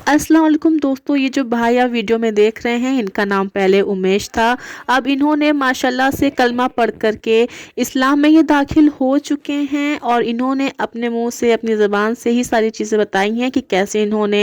अस्सलाम वालेकुम दोस्तों, ये जो भाई आप वीडियो में देख रहे हैं, इनका नाम पहले उमेश था। अब इन्होंने माशाल्लाह से कलमा पढ़ कर के इस्लाम में ये दाखिल हो चुके हैं और इन्होंने अपने मुंह से, अपनी ज़बान से ही सारी चीज़ें बताई हैं कि कैसे इन्होंने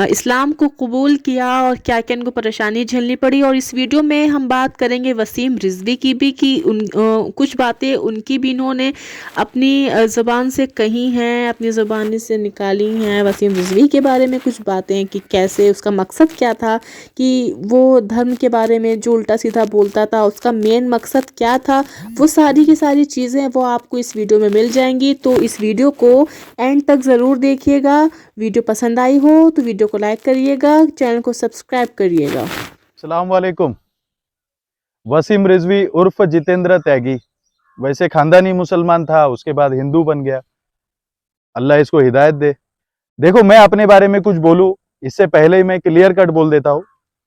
इस्लाम को कबूल किया और क्या-क्या इनको परेशानी झेलनी पड़ी। और इस वीडियो में हम बात करेंगे वसीम रिज़वी की भी कि कुछ बातें उनकी भी इन्होंने अपनी ज़बान से कही हैं, अपनी ज़ुबानी से निकाली हैं। वसीम रिज़वी के बारे में कुछ बातें कि कैसे उसका मकसद क्या था, कि वो धर्म के बारे में जो उल्टा सीधा बोलता था उसका मेन मकसद क्या था, वो सारी की सारी चीज़ें वो आपको इस वीडियो में मिल जाएंगी। तो इस वीडियो को एंड तक ज़रूर देखिएगा। वीडियो पसंद आई हो तो वीडियो को लाइक करिएगा, चैनल को सब्सक्राइब करिएगा। अस्सलाम वालेकुम। वसीम रिजवी उर्फ जितेंद्र त्यागी वैसे खानदानी मुसलमान था, उसके बाद हिंदू बन गया। अल्लाह इसको हिदायत दे। देखो, मैं अपने बारे में कुछ बोलूं इससे पहले ही मैं क्लियर कट बोल देता हूं।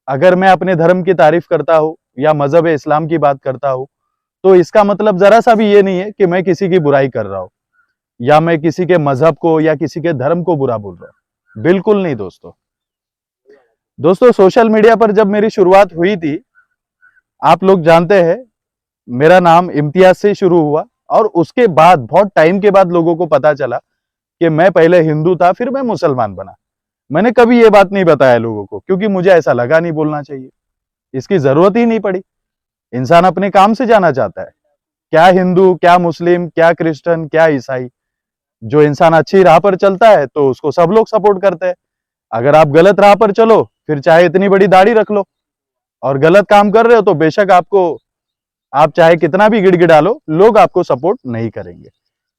अगर मैं अपने धर्म की तारीफ करता हूं या मजहब इस्लाम की बात करता हूं तो इसका मतलब जरा सा भी ये नहीं है कि मैं किसी की बुराई कर रहा हूं या मैं किसी के मजहब को या किसी के धर्म को बुरा बोल रहा हूं। बिल्कुल नहीं दोस्तों, सोशल मीडिया पर जब मेरी शुरुआत हुई थी, आप लोग जानते हैं मेरा नाम इम्तियाज से शुरू हुआ और उसके बाद बहुत टाइम के बाद लोगों को पता चला कि मैं पहले हिंदू था, फिर मैं मुसलमान बना। मैंने कभी ये बात नहीं बताया लोगों को क्योंकि मुझे ऐसा लगा नहीं बोलना चाहिए, इसकी जरूरत ही नहीं पड़ी। इंसान अपने काम से जाना चाहता है, क्या हिंदू, क्या मुस्लिम, क्या क्रिश्चियन, क्या ईसाई। जो इंसान अच्छी राह पर चलता है तो उसको सब लोग सपोर्ट करते हैं। अगर आप गलत राह पर चलो, फिर चाहे इतनी बड़ी दाढ़ी रख लो और गलत काम कर रहे हो तो बेशक आप चाहे कितना भी गिड़गिड़ा लो, लोग आपको सपोर्ट नहीं करेंगे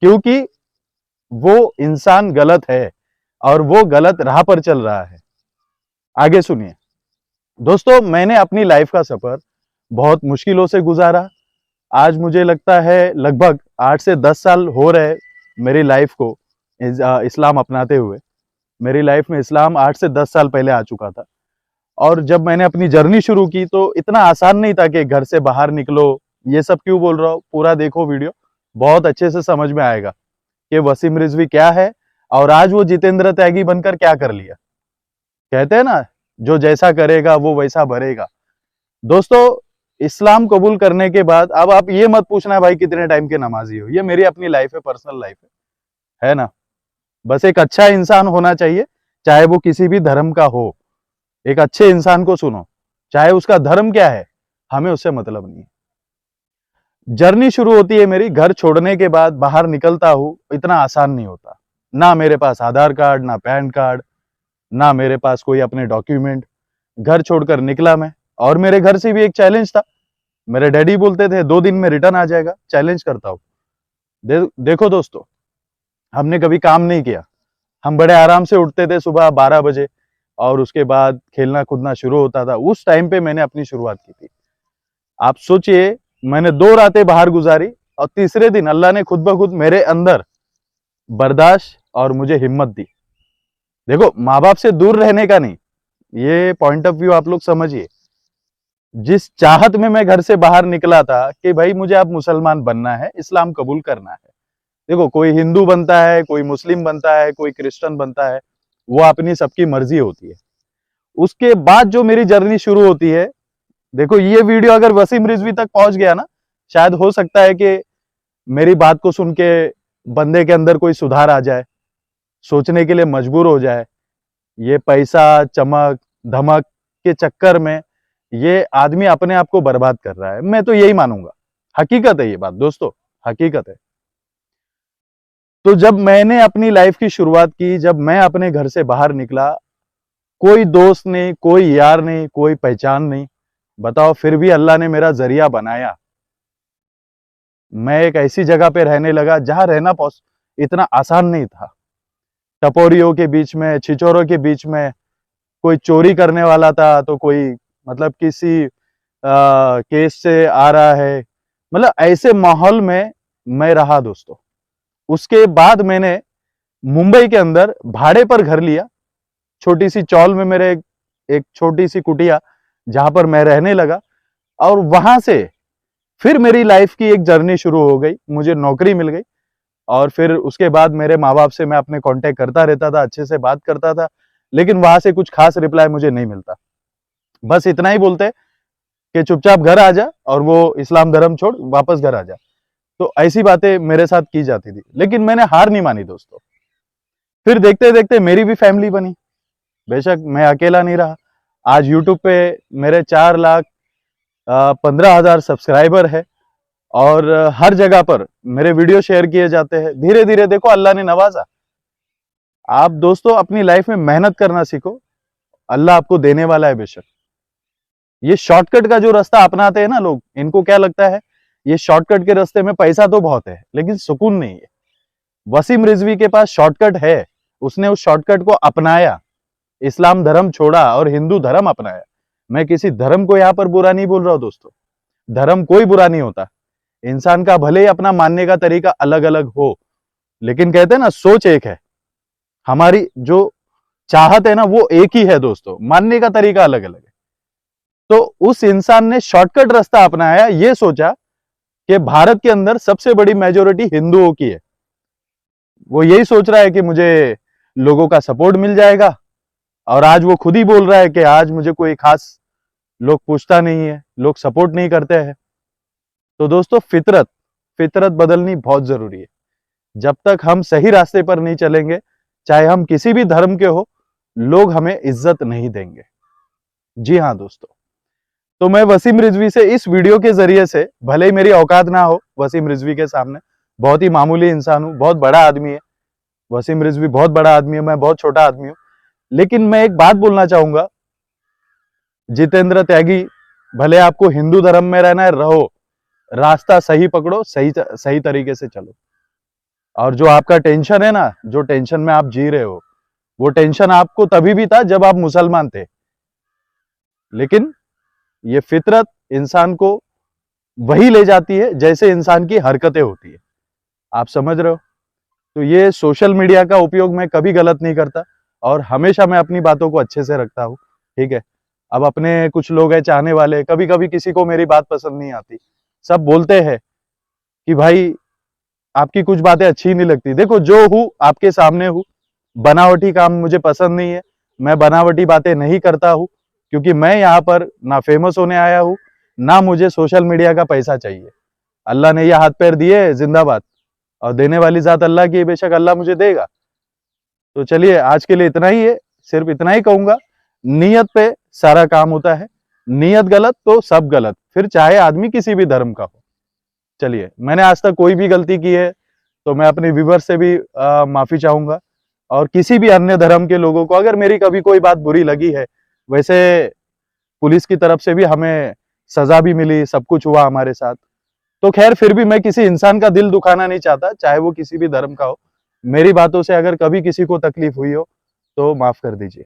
क्योंकि वो इंसान गलत है और वो गलत राह पर चल रहा है। आगे सुनिए दोस्तों, मैंने अपनी लाइफ का सफर बहुत मुश्किलों से गुजारा। आज मुझे लगता है लगभग 8 से 10 साल हो रहे मेरी लाइफ को इस्लाम अपनाते हुए। मेरी लाइफ में इस्लाम 8 से 10 साल पहले आ चुका था और जब मैंने अपनी जर्नी शुरू की तो इतना आसान नहीं था कि घर से बाहर निकलो। ये सब क्यों बोल रहा हूँ, पूरा देखो वीडियो, बहुत अच्छे से समझ में आएगा कि वसीम रिजवी क्या है और आज वो जितेंद्र त्यागी बनकर क्या कर लिया। कहते हैं ना, जो जैसा करेगा वो वैसा भरेगा। दोस्तों, इस्लाम कबूल करने के बाद अब आप ये मत पूछना भाई कितने टाइम के नमाजी हो, ये मेरी अपनी लाइफ है, पर्सनल लाइफ है ना। बस एक अच्छा इंसान होना चाहिए, चाहे वो किसी भी धर्म का हो। एक अच्छे इंसान को सुनो, चाहे उसका धर्म क्या है, हमें उससे मतलब नहीं है। जर्नी शुरू होती है मेरी घर छोड़ने के बाद, बाहर निकलता हूं, इतना आसान नहीं होता। ना मेरे पास आधार कार्ड, ना पैन कार्ड, ना मेरे पास कोई अपने डॉक्यूमेंट। घर छोड़कर निकला मैं और मेरे घर से भी एक चैलेंज था। मेरे डैडी बोलते थे 2 दिन में रिटर्न आ जाएगा। चैलेंज करता हूं। देखो दोस्तों, हमने कभी काम नहीं किया। हम बड़े आराम से उठते थे सुबह 12 बजे और उसके बाद खेलना कूदना शुरू होता था। उस टाइम पे मैंने अपनी शुरुआत की थी। आप सोचिए, मैंने 2 रातें बाहर गुजारी और तीसरे दिन अल्लाह ने खुद ब खुद मेरे अंदर बर्दाश्त और मुझे हिम्मत दी। देखो, माँ बाप से दूर रहने का नहीं, ये पॉइंट ऑफ व्यू आप लोग समझिए। जिस चाहत में मैं घर से बाहर निकला था कि भाई मुझे अब मुसलमान बनना है, इस्लाम कबूल करना है। देखो, कोई हिंदू बनता है, कोई मुस्लिम बनता है, कोई क्रिश्चियन बनता है, वो अपनी सबकी मर्जी होती है। उसके बाद जो मेरी जर्नी शुरू होती है, देखो ये वीडियो अगर वसीम रिजवी तक पहुंच गया ना, शायद हो सकता है कि मेरी बात को सुन के बंदे के अंदर कोई सुधार आ जाए, सोचने के लिए मजबूर हो जाए। ये पैसा, चमक, धमक के चक्कर में ये आदमी अपने आप को बर्बाद कर रहा है। मैं तो यही मानूंगा, हकीकत है ये बात दोस्तों, हकीकत है। तो जब मैंने अपनी लाइफ की शुरुआत की, जब मैं अपने घर से बाहर निकला, कोई दोस्त नहीं, कोई यार नहीं, कोई पहचान नहीं। बताओ, फिर भी अल्लाह ने मेरा जरिया बनाया। मैं एक ऐसी जगह पे रहने लगा जहां रहना इतना आसान नहीं था। टपोरियों के बीच में, छिचोरों के बीच में, कोई चोरी करने वाला था तो कोई मतलब किसी केस से आ रहा है। मतलब ऐसे माहौल में मैं रहा दोस्तों। उसके बाद मैंने मुंबई के अंदर भाड़े पर घर लिया, छोटी सी चौल में मेरे एक छोटी सी कुटिया, जहां पर मैं रहने लगा। और वहां से फिर मेरी लाइफ की एक जर्नी शुरू हो गई। मुझे नौकरी मिल गई और फिर उसके बाद मेरे माँ बाप से मैं अपने कांटेक्ट करता रहता था, अच्छे से बात करता था। लेकिन वहां से कुछ खास रिप्लाई मुझे नहीं मिलता। बस इतना ही बोलते कि चुपचाप घर आ जा और वो इस्लाम धर्म छोड़ वापस घर आ जा। तो ऐसी बातें मेरे साथ की जाती थी, लेकिन मैंने हार नहीं मानी दोस्तों। फिर देखते देखते मेरी भी फैमिली बनी। बेशक मैं अकेला नहीं रहा। आज यूट्यूब पे मेरे 4,15,000 सब्सक्राइबर है और हर जगह पर मेरे वीडियो शेयर किए जाते हैं। धीरे धीरे देखो अल्लाह ने नवाजा। आप दोस्तों अपनी लाइफ में मेहनत करना सीखो, अल्लाह आपको देने वाला है बेशक। ये शॉर्टकट का जो रास्ता अपनाते हैं ना लोग, इनको क्या लगता है ये शॉर्टकट के रास्ते में पैसा तो बहुत है लेकिन सुकून नहीं है। वसीम रिजवी के पास शॉर्टकट है, उसने उस शॉर्टकट को अपनाया, इस्लाम धर्म छोड़ा और हिंदू धर्म अपनाया। मैं किसी धर्म को यहां पर बुरा नहीं बोल रहा हूं दोस्तों, धर्म कोई बुरा नहीं होता। इंसान का भले ही अपना मानने का तरीका अलग अलग हो, लेकिन कहते हैं ना सोच एक है। हमारी जो चाहत है ना वो एक ही है दोस्तों, मानने का तरीका अलग अलग है। तो उस इंसान ने शॉर्टकट रास्ता अपनाया, ये सोचा कि भारत के अंदर सबसे बड़ी मेजोरिटी हिंदुओं की है। वो यही सोच रहा है कि मुझे लोगों का सपोर्ट मिल जाएगा, और आज वो खुद ही बोल रहा है कि आज मुझे कोई खास लोग पूछता नहीं है, लोग सपोर्ट नहीं करते हैं। तो दोस्तों फितरत बदलनी बहुत जरूरी है। जब तक हम सही रास्ते पर नहीं चलेंगे, चाहे हम किसी भी धर्म के हो, लोग हमें इज्जत नहीं देंगे। जी हाँ दोस्तों, तो मैं वसीम रिजवी से इस वीडियो के जरिए से, भले ही मेरी औकात ना हो वसीम रिजवी के सामने, बहुत ही मामूली इंसान हूं, बहुत बड़ा आदमी है वसीम रिजवी, बहुत बड़ा आदमी है, मैं बहुत छोटा आदमी हूं। लेकिन मैं एक बात बोलना चाहूंगा, जितेंद्र त्यागी, भले आपको हिंदू धर्म में रहना है रहो, रास्ता सही पकड़ो, सही तरीके से चलो। और जो आपका टेंशन है ना, जो टेंशन में आप जी रहे हो, वो टेंशन आपको तभी भी था जब आप मुसलमान थे। लेकिन ये फितरत इंसान को वही ले जाती है जैसे इंसान की हरकतें होती है। आप समझ रहे हो? तो ये सोशल मीडिया का उपयोग मैं कभी गलत नहीं करता, और हमेशा मैं अपनी बातों को अच्छे से रखता हूँ, ठीक है। अब अपने कुछ लोग हैं चाहने वाले, कभी कभी किसी को मेरी बात पसंद नहीं आती, सब बोलते हैं कि भाई आपकी कुछ बातें अच्छी नहीं लगती। देखो जो हूं आपके सामने हूं, बनावटी काम मुझे पसंद नहीं है, मैं बनावटी बातें नहीं करता हूं, क्योंकि मैं यहाँ पर ना फेमस होने आया हूं, ना मुझे सोशल मीडिया का पैसा चाहिए। अल्लाह ने ये हाथ पैर दिए, जिंदाबाद, और देने वाली जात अल्लाह की, बेशक अल्लाह मुझे देगा। तो चलिए आज के लिए इतना ही है, सिर्फ इतना ही कहूंगा, नीयत पे सारा काम होता है, नीयत गलत तो सब गलत, फिर चाहे आदमी किसी भी धर्म का हो। चलिए, मैंने आज तक कोई भी गलती की है तो मैं अपने व्यूवर से भी माफी चाहूंगा, और किसी भी अन्य धर्म के लोगों को अगर मेरी कभी कोई बात बुरी लगी है, वैसे पुलिस की तरफ से भी हमें सजा भी मिली, सब कुछ हुआ हमारे साथ। तो खैर फिर भी मैं किसी इंसान का दिल दुखाना नहीं चाहता, चाहे वो किसी भी धर्म का हो। मेरी बातों से अगर कभी किसी को तकलीफ हुई हो तो माफ कर दीजिए।